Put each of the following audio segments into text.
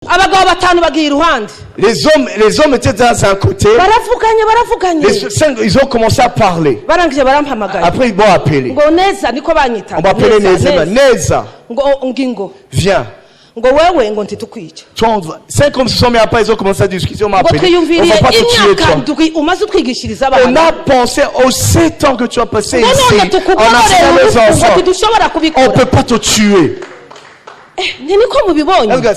Les hommes étaient dans un côté. Ils ont commencé à parler. Après ils m'ont appelé. On m'appelait Neza. Viens. 5 hommes se sont mis à part, ils ont commencé à discuter. On m'a appelé. On va pas te tuer, toi. On a pensé aux 7 ans que tu as passé ici en enseignant les enfants. On ne peut pas te tuer.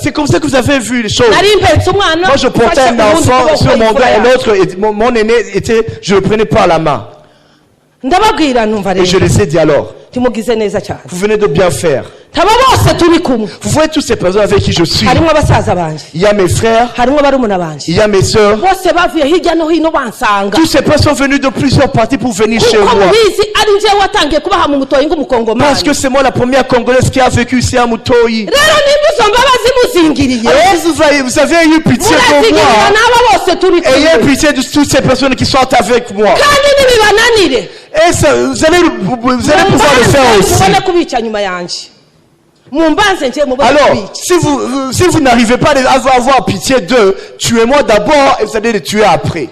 C'est comme ça que vous avez vu les choses. Moi je portais un enfant sur mon gars et l'autre, mon aîné était, je le prenais par la main. Et je les ai dit alors, vous venez de bien faire. Vous voyez toutes ces personnes avec qui je suis. Il y a mes frères, il y a mes soeurs. Tous ces personnes sont venues de plusieurs parties pour venir chez moi. Parce que c'est moi la première Congolaise qui a vécu ici à Mutoyi. Vous avez eu pitié de moi. Ayez pitié de toutes ces personnes qui sont avec moi. Et ça, vous allez pouvoir le faire aussi. Alors, si vous n'arrivez pas à avoir pitié d'eux, tuez-moi d'abord et vous allez les tuer après.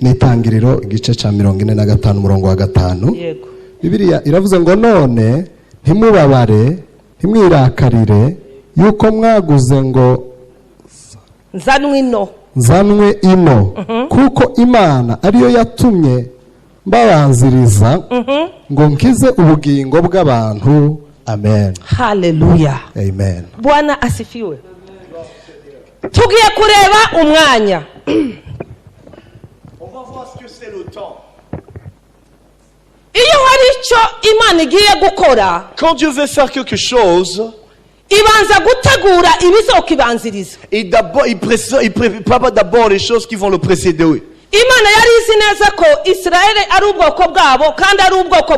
N'itangiriro igice cya 45 umurongo wa 5. Bibiliya iravuze ngo none ntimubabare ntimwirakarire yuko mwaguze ngo nzanwe ino kuko Imana ariyo yatumye mbabanziriza ngo nkize ubugingo bw'abantu. Amen. Hallelujah. Amen. Bwana asifiwe. Tugiye kureba umwanya. On va voir ce que c'est le temps. Iyo hari icyo Imana igiye gukora, quand Dieu veut faire quelque chose, ibanza gutegura ibizokibanziriza. Et d'abord il prépare d'abord les choses qui vont le précéder. Imana yari izi neza ko Israeli ari ubwoko bwabo kandi ari ubwoko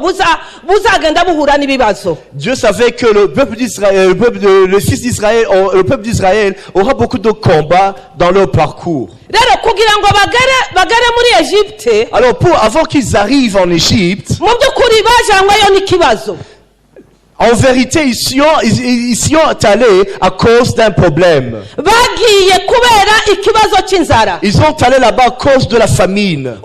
buzagenda buhura n'ibibazo. Dieu savait que le peuple d'Israël, le fils d'Israël, le peuple d'Israël aura beaucoup de combats dans leur parcours. Rero kugira ngo bagere muri Egypte, alors avant qu'ils arrivent en Égypte, mu byukuri bajanyweyo n'ikibazo. En vérité, ils y sont allés à cause d'un problème. Ils ont allé là-bas à cause de la famine.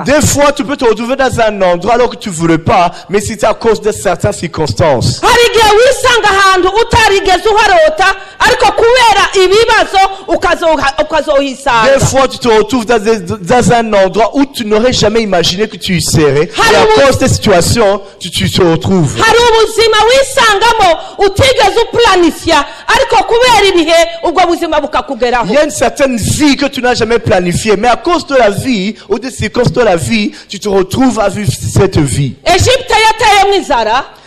Des fois, tu peux te retrouver dans un endroit alors que tu ne voulais pas, mais c'est à cause de certaines circonstances. Des fois, tu te retrouves dans un endroit où tu n'aurais jamais imaginé que tu y serais. Et à cause des situations, tu te retrouves. Il y a une certaine vie que tu n'as jamais planifiée, mais à cause de la vie ou des circonstances de la vie, tu te retrouves à vivre cette vie.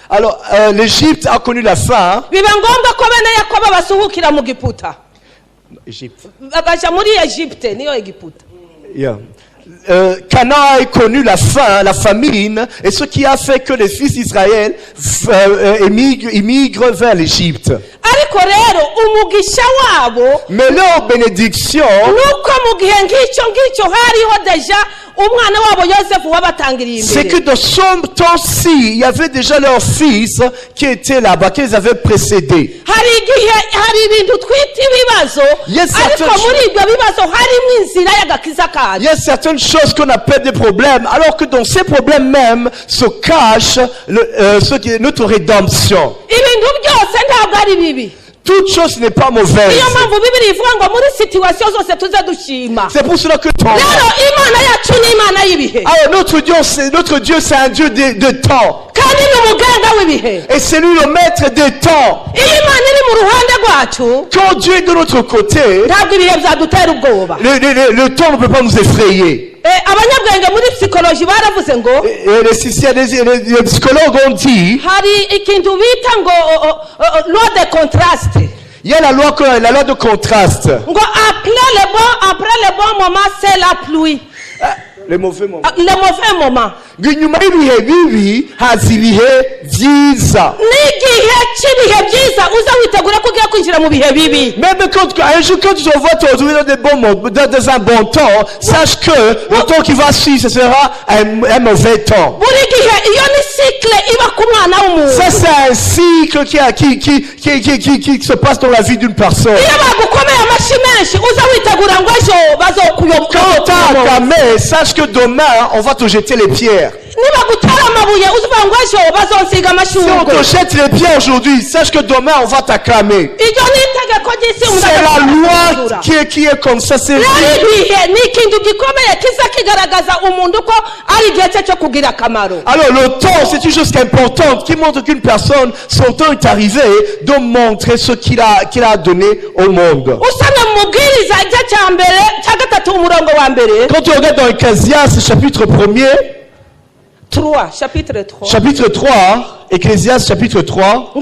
Alors, l'Égypte a connu la faim. Yeah. Canaan a connu la faim, la famine, et ce qui a fait que les fils d'Israël émigrent vers l'Égypte. Mais leur bénédiction, c'est que dans son temps-ci, il y avait déjà leur fils qui était là-bas, qui les avait précédés. Il y a certaines choses qu'on appelle des problèmes, alors que dans ces problèmes même se cache ce qui est notre rédemption. Toute chose n'est pas mauvaise. C'est pour cela que notre Dieu c'est un Dieu de temps. Et c'est lui le maître des temps. Quand Dieu est de notre côté, le temps ne peut pas nous effrayer. Les psychologues ont dit, il y a la loi de contraste. Après le bon moment, c'est la pluie. Les mauvais moments. Le mauvais moment. Nyuma y'ibihe bibi haza ibihe byiza. N'igihe cy'ibihe byiza uza witegura ko ugiye kwinjira mu bihe bibi. Même un jour quand tu vas te retrouver dans des bons moments, dans un bon temps, sache que le temps qui va suivre, ce sera un mauvais temps. Buri gihe iyo ni cycle iba ku mwana w'umuntu. Ça c'est un cycle qui se passe dans la vie d'une personne. Iyo bagukomeye amashi menshi uza witegura ngo ejo bazokuyobora. Quand t'as acclamé, sache que demain on va te jeter les pierres. Si on te jette les pierres aujourd'hui, sache que demain on va t'acclamer. C'est la loi qui est comme ça. C'est alors le temps, c'est une chose importante qui montre qu'une personne, son temps est arrivé de montrer ce qu'il a donné au monde. Quand tu regardes dans Ecclésiaste chapitre 1er, chapitre 3, Ecclésiaste chapitre 3,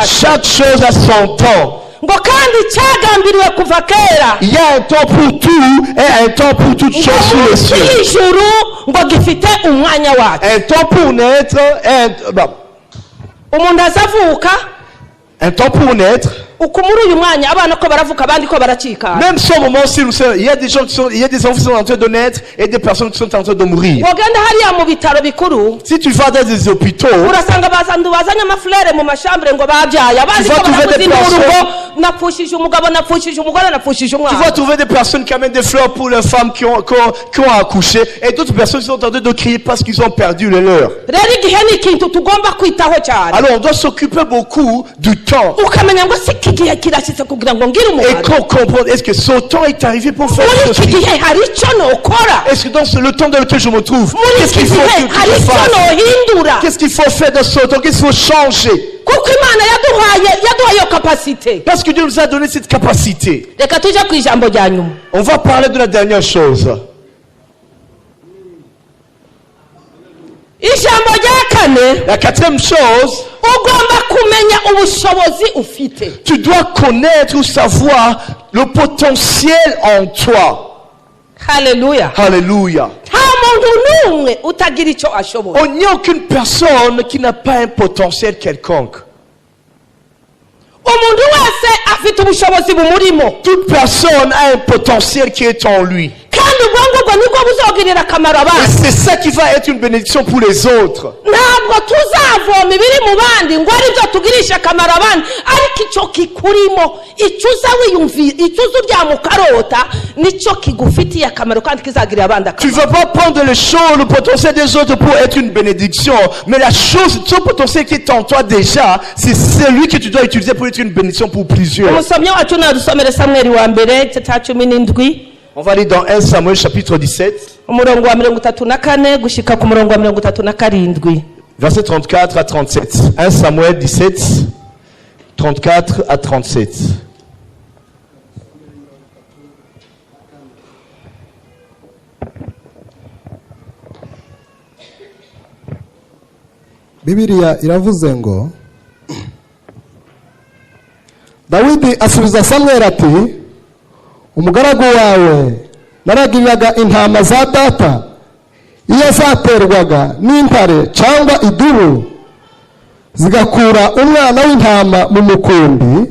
chaque chose a son temps. Il y a un temps pour tout et un temps pour toutes choses sous les cieux. Un temps pour naître et un temps pour naître. Même ce moment-ci, il y a des gens il y a des enfants qui sont en train de naître et des personnes qui sont en train de mourir. Si tu vas dans des hôpitaux, tu vas trouver des personnes qui amènent des fleurs pour les femmes qui ont accouché et d'autres personnes qui sont en train de crier parce qu'ils ont perdu le leur. Alors on doit s'occuper beaucoup du temps. Et qu'on comprenne, est-ce que ce temps est arrivé pour faire ceci? Est-ce que dans le temps dans lequel je me trouve, qu'est-ce qu'il faut que je fasse? Qu'est-ce qu'il faut faire dans ce temps? Qu'est-ce qu'il faut changer? Parce que Dieu nous a donné cette capacité. On va parler de la dernière chose. La quatrième chose, tu dois connaître ou savoir le potentiel en toi. Alléluia. Alléluia. Il n'y a aucune personne qui n'a pas un potentiel quelconque. Toute personne a un potentiel qui est en lui. Et c'est ça qui va être une bénédiction pour les autres. Tu ne vas pas prendre les choses, le potentiel des autres pour être une bénédiction, mais la chose, ce potentiel qui est en toi déjà, c'est celui que tu dois utiliser pour être une bénédiction pour plusieurs. On va aller dans 1 Samuel chapitre 17. Verset 34 à 37. 1 Samuel 17, 34 à 37. Bibiliya iravuze ngo Dawidi asubiza Samweli ati umugaragu wawe naragiriraga intama za data iyo zaterwaga n'intare cyangwa idubu zigakura umwana w'intama mu mukumbi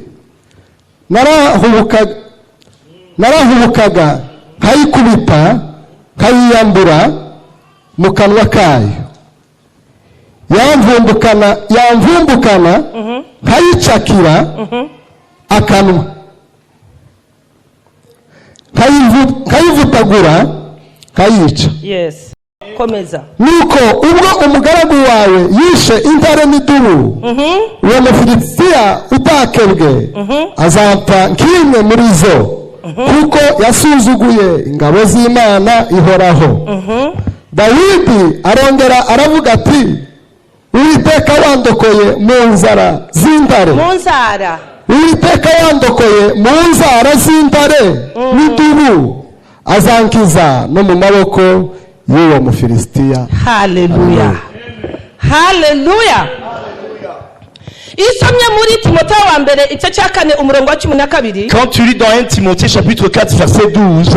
narahubukaga nkayikubita nkayiyambura mu kanwa kayo yamvumbukana nkayicakira akanwa nkayivutagura nkayica. Yes. Komeza. Nuko ubwo umugaragu wawe yishe intare n'idubu uwo Mufilisitiya utakebwe azapfa nk'imwe muri zo kuko yasuzuguye ingabo z'Imana ihoraho. Dawidi arongera aravuga ati Uwiteka wandokoye mu nzara z'intare. Uwiteka yandokoye mu nzara z'intare n'idubu azankiza no mu maboko y'uwo Mufilisitiya. Haleluya. Haleluya. Quand tu lis dans 1 Timothée chapitre 4 verset 12,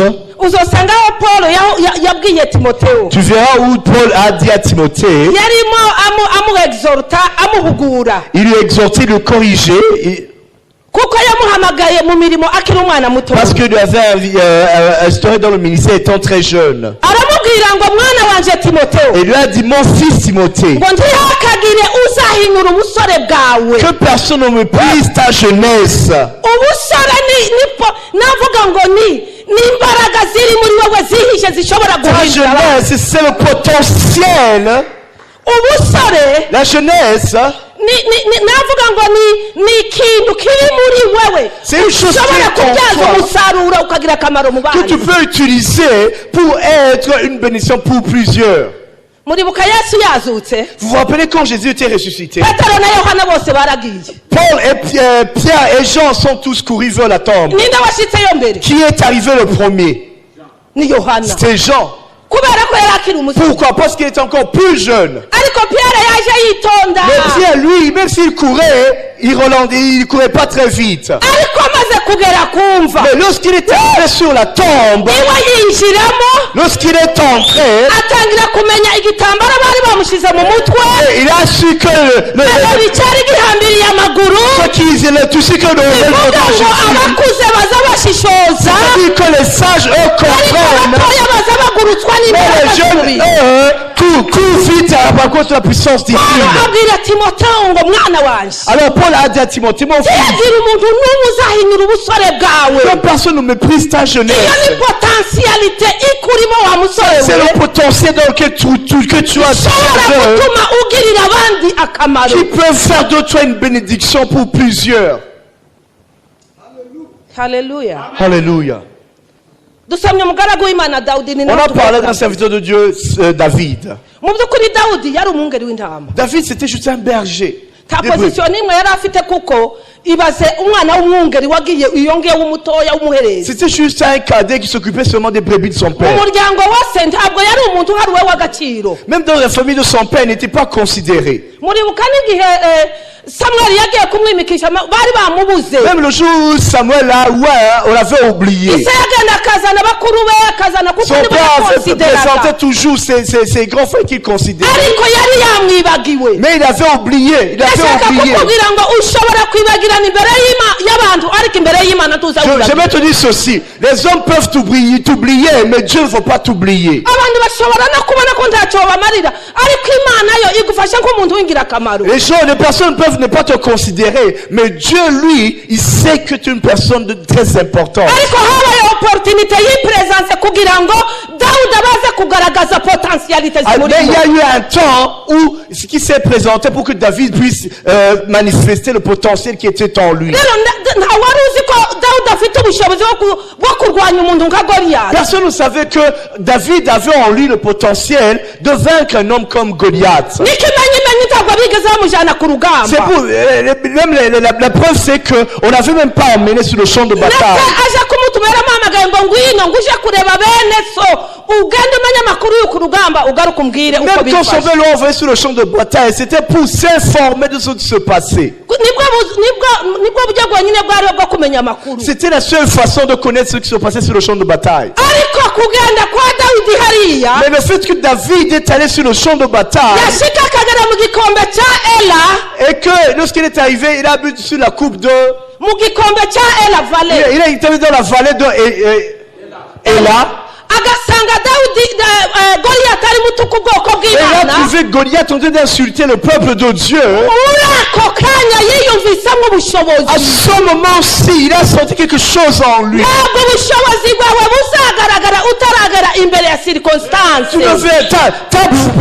Tu verras où Paul a dit à Timothée. Il lui a exhorté, le corriger. Parce que lui avait instauré dans le ministère étant très jeune. Et lui a dit, mon fils Timothée, que personne ne méprise ta jeunesse. Ta jeunesse, c'est le potentiel. La jeunesse, c'est une chose que tu peux utiliser pour être une bénédiction pour plusieurs. Vous vous rappelez quand Jésus était ressuscité? Paul et Pierre et Jean sont tous courus vers la tombe. Qui est arrivé le premier? C'était Jean. Pourquoi? Parce qu'il était encore plus jeune. Mais Pierre, lui, même s'il courait, il courait pas très vite. Mais lorsqu'il était arrivé sur la tombe, lorsqu'il est entré, il a su que c'est-à-dire que les sages, eux, comprennent. Mais les jeunes, courent vite à la cause de la puissance divine. Alors Paul a dit à Timothée, mon fils, que personne ne méprise ta jeunesse. C'est le potentiel dans lequel que tu as qui peut faire de toi une bénédiction pour plusieurs. Alléluia. Alléluia. On a parlé d'un serviteur de Dieu, David. David, c'était juste un berger. C'était juste un cadet qui s'occupait seulement des brebis de son père. Même dans la famille de son père, il n'était pas considéré. Même le jour où Samuel on l'avait oublié. Son père présentait toujours ses grands frères qu'il considérait. Mais il avait oublié. Je vais te dire ceci. Les hommes peuvent t'oublier, mais Dieu ne veut pas t'oublier. Les personnes peuvent ne pas te considérer, mais Dieu, lui, il sait que tu es une personne de très importante. Mais il y a eu un temps où ce qui s'est présenté pour que David puisse manifester le potentiel qui était en lui. Personne ne savait que David avait en lui le potentiel de vaincre un homme comme Goliath. C'est pour, la preuve c'est que on n'avait même pas emmené sur le champ de bataille. Même quand son père l'a envoyé sur le champ de bataille, c'était pour s'informer de ce qui se passait. C'était la seule façon de connaître ce qui se passait sur le champ de bataille. Mais le fait que David est allé sur le champ de bataille et que lorsqu'il est arrivé, il a bu sur la coupe de... Il a été dans la vallée de Ela. Et il a trouvé Goliath en train d'insulter le peuple de Dieu. À ce moment-ci, il a senti quelque chose en lui.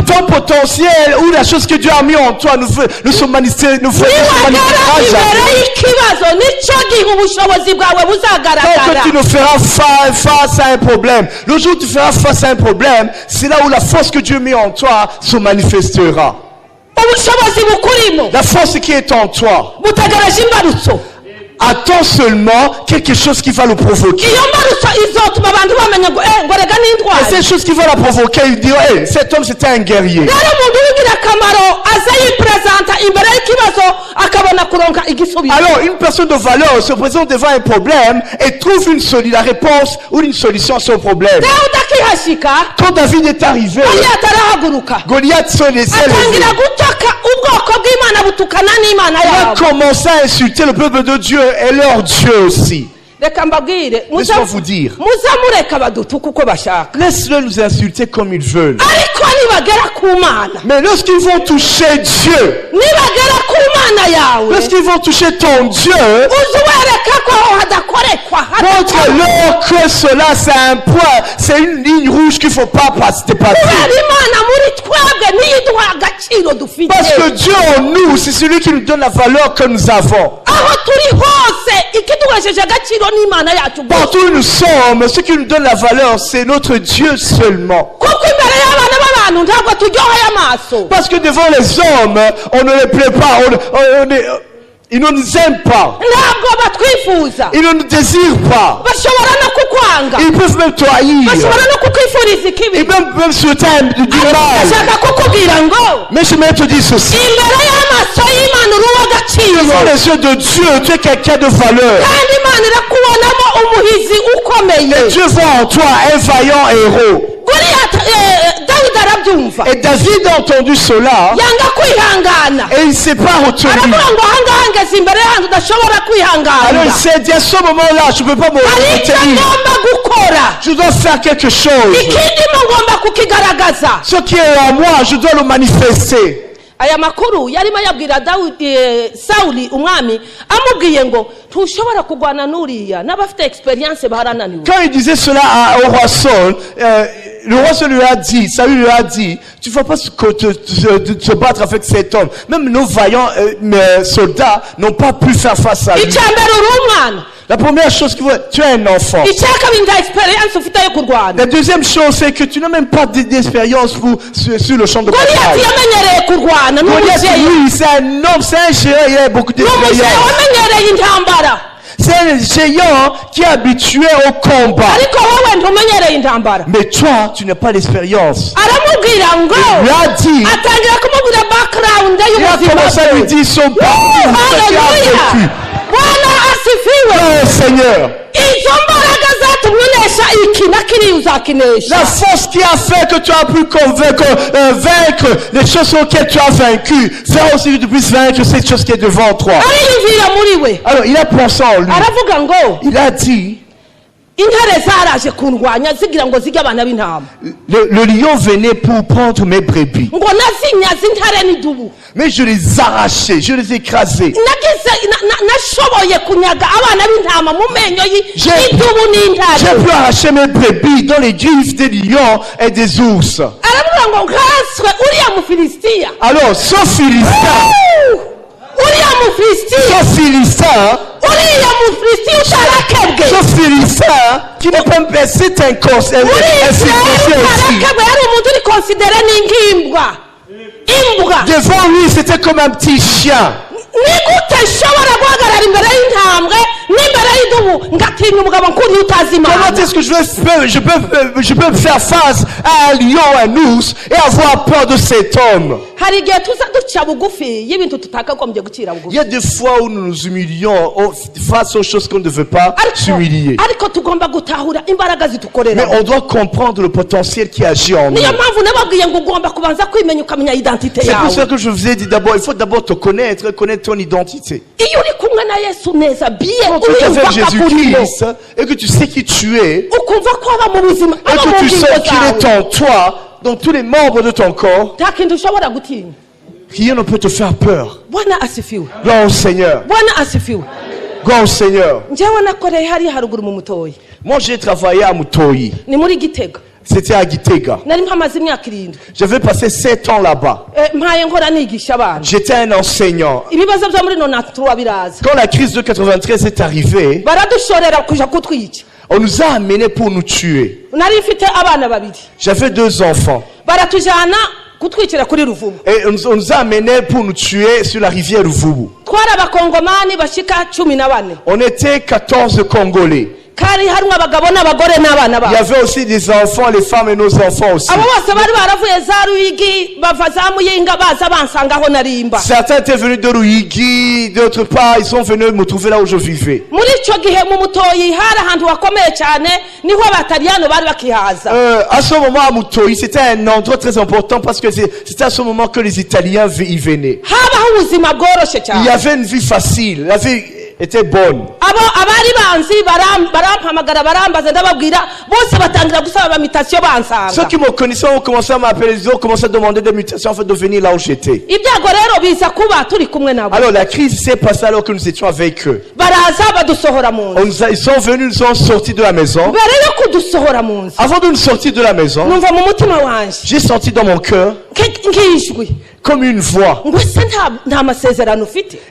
Ton potentiel ou la chose que Dieu a mis en toi ne se manifestera jamais. Tant que tu ne feras face à un problème. Le jour où tu feras face à un problème, c'est là où la force que Dieu met en toi se manifestera. La force qui est en toi attend seulement quelque chose qui va le provoquer. Et cette chose qui va la provoquer, il dit, hey, cet homme c'était un guerrier. Alors une personne de valeur se présente devant un problème et trouve la réponse ou une solution à son problème. Quand David est arrivé, Goliath se laissait lever. Il a commencé à insulter le peuple de Dieu et leur Dieu aussi. Laisse-moi vous dire, laisse-le nous insulter comme ils veulent. Mais lorsqu'ils vont toucher Dieu, lorsqu'ils vont toucher ton Dieu, montre-leur que cela c'est un point, c'est une ligne rouge qu'il ne faut pas dépasser. Parce que Dieu en nous, c'est celui qui nous donne la valeur que nous avons. Partout où nous sommes, ce qui nous donne la valeur, c'est notre Dieu seulement. Parce que devant les hommes, on ne les plaît pas, ils ne nous aiment pas. Ils ne nous désirent pas. Ils peuvent même trahir. Ils peuvent même souhaiter du mal. Mais je vais te dire ceci. Devant les yeux de Dieu, tu es quelqu'un de valeur. Et Dieu voit en toi un vaillant héros. Et David a entendu cela et il ne s'est pas retenu. Alors il s'est dit à ce moment-là, je ne peux pas me retenir. Je dois faire quelque chose. Ce qui est en moi, je dois le manifester. Aya makuru yarimo yabwira Sauli umwami amubwiye ngo ntushobora kugwana nuriya n'abafite experience baharananiwe. Quand il disait cela au roi Saul, le roi Saul lui a dit, Saül lui a dit, tu ne vas pas te battre avec cet homme. Même nos vaillants soldats n'ont pas pu faire face à lui. La première chose qu'il faut, tu es un enfant. La deuxième chose, c'est que tu n'as même pas d'expérience sur le champ de bataille. Goliath, lui, c'est un homme, c'est un géant, il a beaucoup d'expérience. C'est un géant qui est habitué au combat. Mais toi, tu n'as pas d'expérience. Il lui a dit, il a commencé à lui dire son parcours qu'il a vécu. Oh Seigneur, la force qui a fait que tu as pu vaincre les choses auxquelles tu as vaincu, faire aussi que tu puisses vaincre cette chose qui est devant toi. Alors il a pensé en lui. Il a dit, le lion venait pour prendre mes brebis. Mais je les arrachais, je les écrasais. J'ai pu arracher mes brebis dans les griffes des lions et des ours. Alors, ce Philistin qui ne peut me baisser un conseil aussi. Devant lui, c'était comme un petit chien. Comment est-ce que je peux faire face à un lion, un ours et avoir peur de cet homme? Il y a des fois où nous nous humilions face aux choses qu'on ne veut pas s'humilier. Mais on doit comprendre le potentiel qui agit en nous. C'est pour ça que je vous ai dit d'abord, il faut d'abord te connaître ton identité. Quand tu es avec Jésus-Christ et que tu sais qui tu es, et que tu sais qu'il est en toi, dans tous les membres de ton corps, rien ne peut te faire peur. Gloire au Seigneur. Gloire au Seigneur. Moi j'ai travaillé à Mutoyi. C'était à Gitega. J'avais passé 7 ans là-bas. J'étais un enseignant. Quand la crise de 93 est arrivée, on nous a amenés pour nous tuer. J'avais 2 enfants. Et on nous a amenés pour nous tuer sur la rivière Ruvubu. On était 14 Congolais. Il y avait aussi des enfants, les femmes et nos enfants aussi. Certains étaient venus de Ruyigi, d'autre part, ils sont venus me trouver là où je vivais. À ce moment à Mutoyi, c'était un endroit très important parce que c'était à ce moment que les Italiens y venaient. Il y avait une vie facile, la vie était bonne. Ceux qui me connaissaient ont commencé à m'appeler, ils ont commencé à demander des mutations afin de venir là où j'étais. Alors la crise s'est passée alors que nous étions avec eux. Ils sont venus, nous ont sortis de la maison. Avant de nous sortir de la maison, j'ai senti dans mon cœur comme une voix.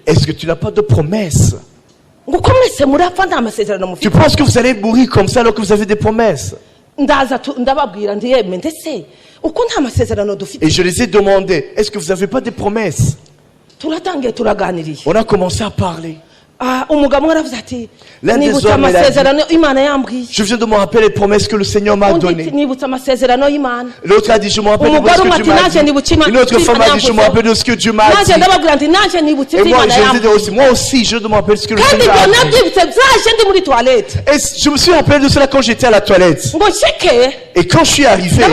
Est-ce que tu n'as pas de promesse? Tu penses que vous allez mourir comme ça alors que vous avez des promesses? Et je les ai demandé, est-ce que vous n'avez pas des promesses? On a commencé à parler. L'un des hommes, je viens de me rappeler les promesses que le Seigneur m'a données. L'autre a dit, je me rappelle de ce que Dieu m'a dit. Une autre femme a dit, je me rappelle de ce que Dieu m'a dit. Et moi, je dis aussi, moi aussi, je me rappelle ce que le Seigneur m'a dit. Et je me suis rappelé de cela quand j'étais à la toilette. Et quand je suis arrivé,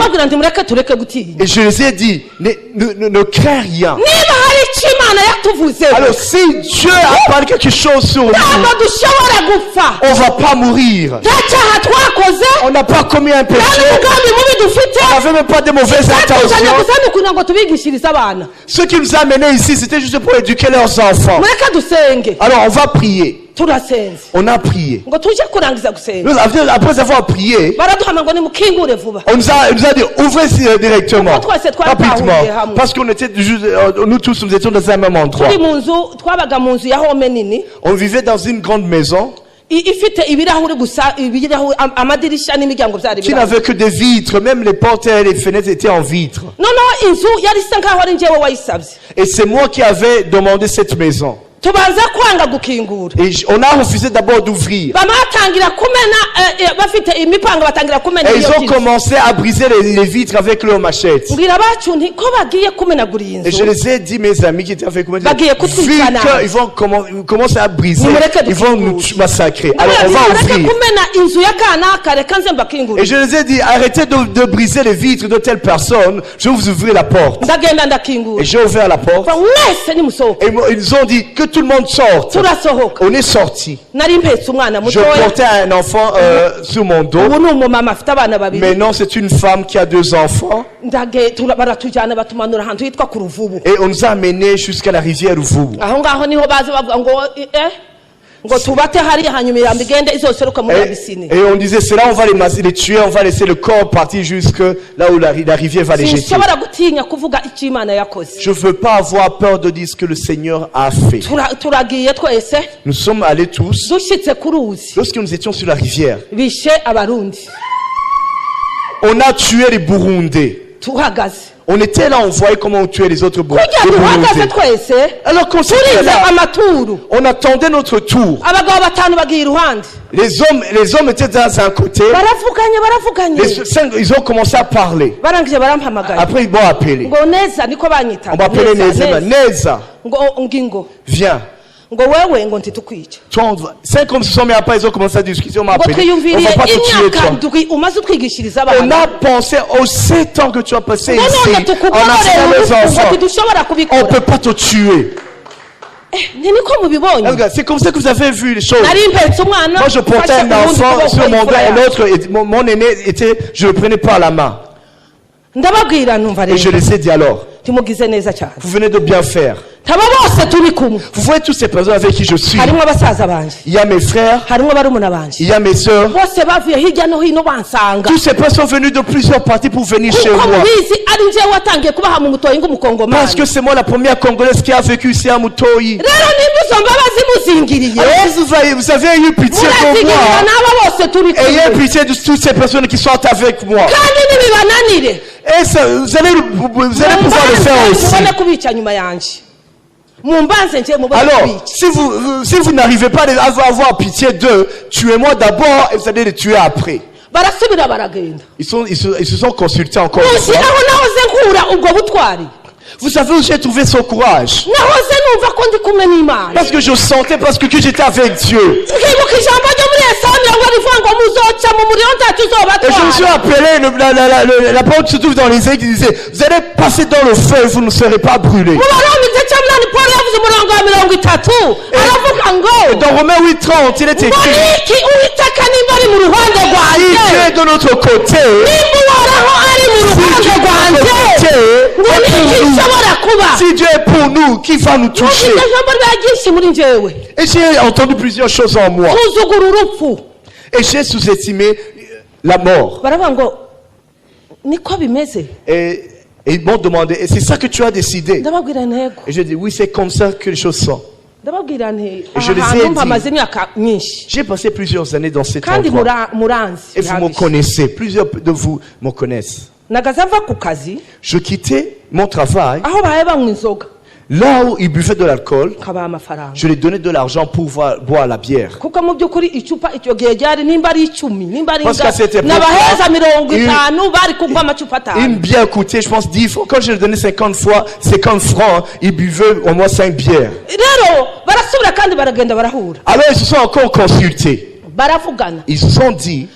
et je les ai dit, ne crains rien. Alors si Dieu a parlé quelque chose sur nous, on ne va pas mourir. On n'a pas commis un péché. On n'avait même pas de mauvaises intentions. Ce qui nous a amenés ici, c'était juste pour éduquer leurs enfants. Alors on va prier. On a prié. Après avoir prié, on nous a dit ouvrez directement, rapidement, parce qu'on était juste, nous tous nous étions dans un même endroit. On vivait dans une grande maison qui n'avait que des vitres, même les portes et les fenêtres étaient en vitres. Et c'est moi qui avais demandé cette maison. Et on a refusé d'abord d'ouvrir. Et ils ont commencé à briser les vitres avec leurs machettes. Et je les ai dit, mes amis qui étaient avec moi, vu qu'ils vont commencer à briser, ils vont nous massacrer. Alors on va ouvrir. Et je les ai dit, arrêtez de briser les vitres de telle personne, je vais vous ouvrir la porte. Et j'ai ouvert la porte. Et ils ont dit que tout le monde sorte. On est sorti. Je portais un enfant sur mon dos. Mais non, c'est une femme qui a 2 enfants. Et on nous a amenés jusqu'à la rivière Ruvubu. Et on disait, c'est là on va les tuer, on va laisser le corps partir jusque là où la rivière va les jeter. Je ne veux pas avoir peur de dire ce que le Seigneur a fait. Nous sommes allés tous. Lorsque nous étions sur la rivière, on a tué les Burundais. On était là, on voyait comment on tuait les autres Burundais. Alors qu'on était là, on attendait notre tour. Les hommes étaient dans un côté. Les 5, ils ont commencé à parler. Après ils m'ont appelé. On m'a appelé Neza. Viens. Cinq hommes se sont mis à part, ils ont commencé à discuter, on m'a appelé. On ne va pas te tuer, toi. On a pensé aux 7 ans que tu as passé ici, en enseignant les enfants. On ne peut pas te tuer. C'est comme ça que vous avez vu les choses. Moi je portais un enfant sur mon bras et l'autre, mon aîné était, je le prenais par la main. Et je les ai dit alors, vous venez de bien faire. Vous voyez toutes ces personnes avec qui je suis. Il y a mes frères, il y a mes soeurs. Toutes ces personnes sont venues de plusieurs parties pour venir chez moi. Parce que c'est moi la première Congolaise qui a vécu ici à Mutoyi. Vous avez eu pitié pour moi. Ayez pitié de toutes ces personnes qui sont avec moi. Et ça, vous allez pouvoir le faire aussi. Alors, si vous n'arrivez pas à avoir pitié d'eux, tuez-moi d'abord et vous allez les tuer après. Ils se sont consultés encore une fois. Vous savez où j'ai trouvé son courage? Parce que je sentais, parce que j'étais avec Dieu. Et je me suis appelé, la parole se trouve dans l'Ésaïe qui disait, vous allez passer dans le feu et vous ne serez pas brûlés. Et dans Romains 8:30, il est écrit, si Dieu est de notre côté, si Dieu est pour nous, qui va nous toucher? Et j'ai entendu plusieurs choses en moi. Et j'ai sous-estimé la mort. Et ils m'ont demandé, et c'est ça que tu as décidé? Et je dis, oui, c'est comme ça que les choses sont. Et je les ai dit, j'ai passé plusieurs années dans cet endroit. Et vous me connaissez, plusieurs de vous me connaissent. Je quittais mon travail. Là où ils buvaient de l'alcool, je les donnais de l'argent pour boire la bière. Parce qu'à cette époque, une bière coûtait, je pense, 10 francs. Quand je leur donnais 50 francs, ils buvaient au moins 5 bières. Alors ils se sont encore consultés. Ils se sont dit,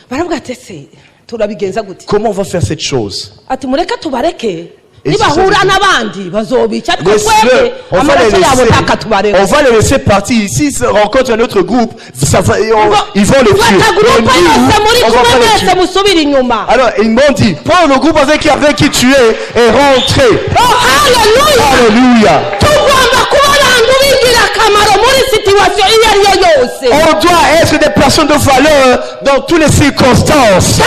comment on va faire cette chose? On va les laisser partir. S'ils se rencontrent un autre groupe, ils vont les tuer. Alors ils m'ont dit, prends le groupe avec qui tu es et rentrez. Alléluia. On doit être des personnes de valeur dans toutes les circonstances.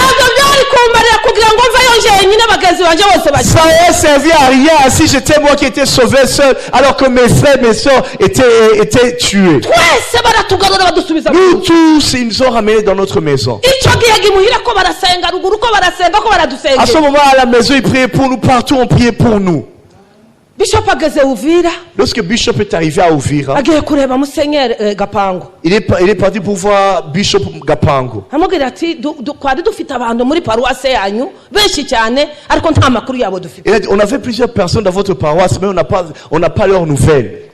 Ça aurait servi à rien si j'étais moi qui étais sauvé seul alors que mes frères et mes soeurs étaient tués. Nous tous, ils nous ont ramenés dans notre maison. À ce moment à la maison, ils priaient pour nous, partout on priait pour nous. Lorsque Bishop est arrivé à Uvira, il est parti pour voir Bishop Gapango. Il a dit, on avait plusieurs personnes dans votre paroisse, mais on n'a pas leurs nouvelles.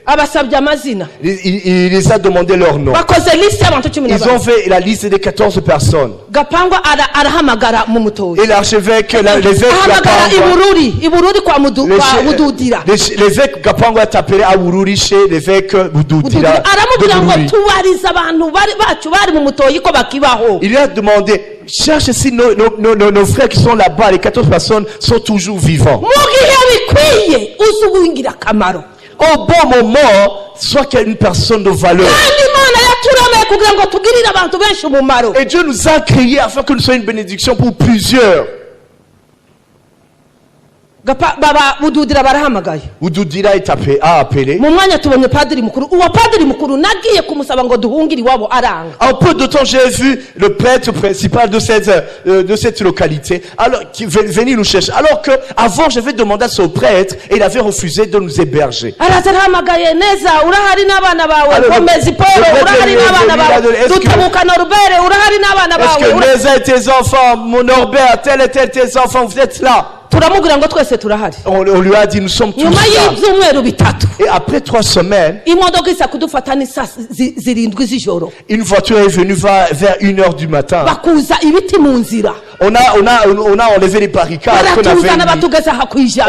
Il les a demandé leur nom. Ils ont fait la liste des 14 personnes. Et l'archevêque, l'évêque l'évêque Gapango a appelé à Bururi chez l'évêque Bududira. Il lui a demandé, cherche si nos frères qui sont là-bas, les 14 personnes, sont toujours vivants. Au bon moment, soit une personne de valeur. Et Dieu nous a créés afin que nous soyons une bénédiction pour plusieurs. Bududira a appelé. En peu de temps, j'ai vu le prêtre principal de cette localité qui venait nous chercher. Alors que avant, j'avais demandé à ce prêtre et il avait refusé de nous héberger. Est-ce que Neza et tes enfants, mon Norbert, tel et tel tes enfants, vous êtes là? On lui a dit, nous sommes tous là. Et après 3 semaines, une voiture est venue vers 1h du matin. On a enlevé les barricades qu'on avait mis.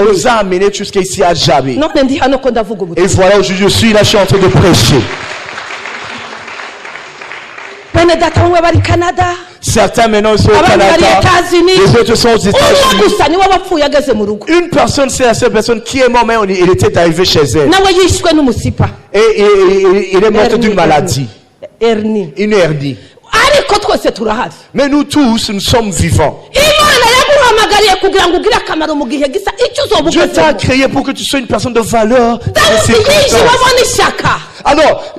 On nous a amenés jusqu'ici à Jabi. Et voilà, aujourd'hui je suis là, je suis en train de prêcher. Certains maintenant sont au Canada, les autres sont aux États-Unis. Une personne, c'est la seule personne qui est morte, mais il était arrivé chez elle. Et il est mort d'une maladie. Une hernie. Mais nous tous, nous sommes vivants. Dieu t'a créé pour que tu sois une personne de valeur. Alors,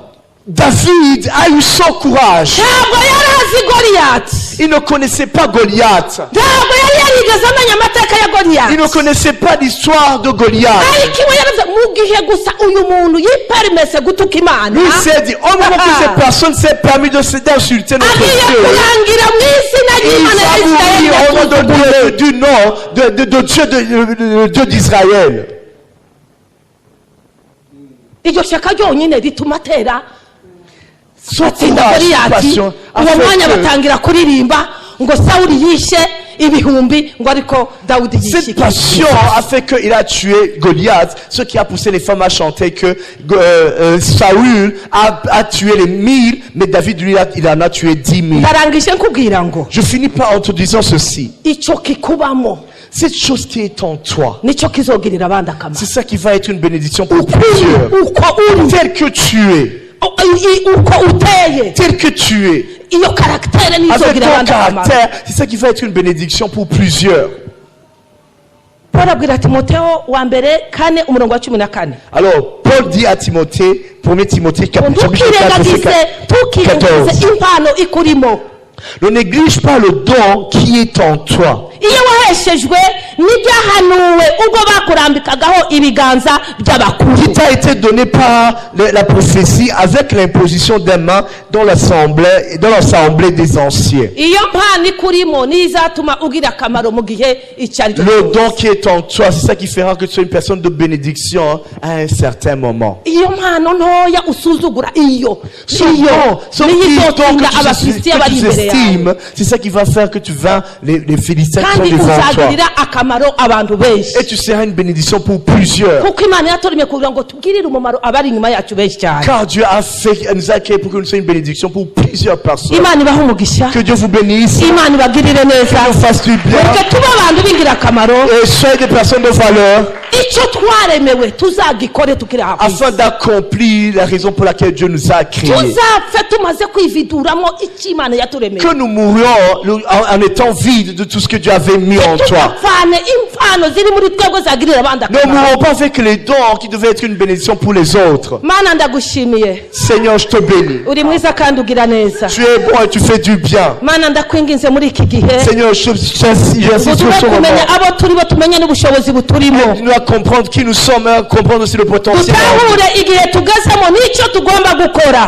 David a eu son courage. Il ne connaissait pas Goliath. Il ne connaissait pas l'histoire de Goliath. Lui s'est dit, au moment que cette personne s'est permis d'insulter notre Dieu, il va mourir au nom du nom de Dieu d'Israël. Cette passion a fait qu'il a tué Goliath, ce qui a poussé les femmes à chanter que Saül a tué les 1000, mais David lui il en a tué 10 000. Je finis par en te disant ceci. Cette chose qui est en toi, c'est ça qui va être une bénédiction pour plusieurs. Tel que tu es, tel que tu es, avec ton caractère, c'est ça qui va être une bénédiction pour plusieurs. Alors, Paul dit à Timothée, 1 Timothée chapitre 14, ne néglige pas le don qui est en toi. Qui t'a été donné par la prophétie avec l'imposition des mains dans l'assemblée des anciens. Le don qui est en toi, c'est ça qui fera que tu sois une personne de bénédiction à un certain moment. Ce don que tu estimes, c'est ça qui va faire que tu vas les Philistins qui sont devant toi. Et tu seras une bénédiction pour plusieurs. Car Dieu nous a créé pour que nous soyons une bénédiction pour plusieurs personnes. Que Dieu vous bénisse. Que Dieu fasse du bien. Et soyez des personnes de valeur. Afin d'accomplir la raison pour laquelle Dieu nous a créés. Que nous mourions en étant vides de tout ce que Dieu avait mis en toi. Ne mourons pas avec les dons qui devaient être une bénédiction pour les autres. Seigneur, je te bénis. Tu es bon et tu fais du bien. Seigneur, j'insiste sur ce moment. Nous devons comprendre qui nous sommes et comprendre aussi le potentiel.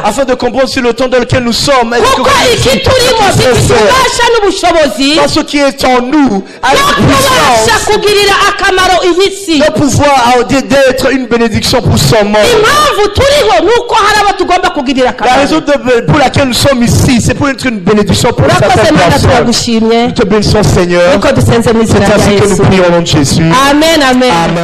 Afin de comprendre aussi le temps dans lequel nous sommes. Parce que ce qui est en nous a une puissance de pouvoir d'être une bénédiction pour son monde. La raison pour laquelle nous sommes ici, c'est pour être une bénédiction pour certaines personnes. Nous te bénissons, Seigneur. C'est ainsi que nous prions au nom de Jésus. Amen, amen. Amen.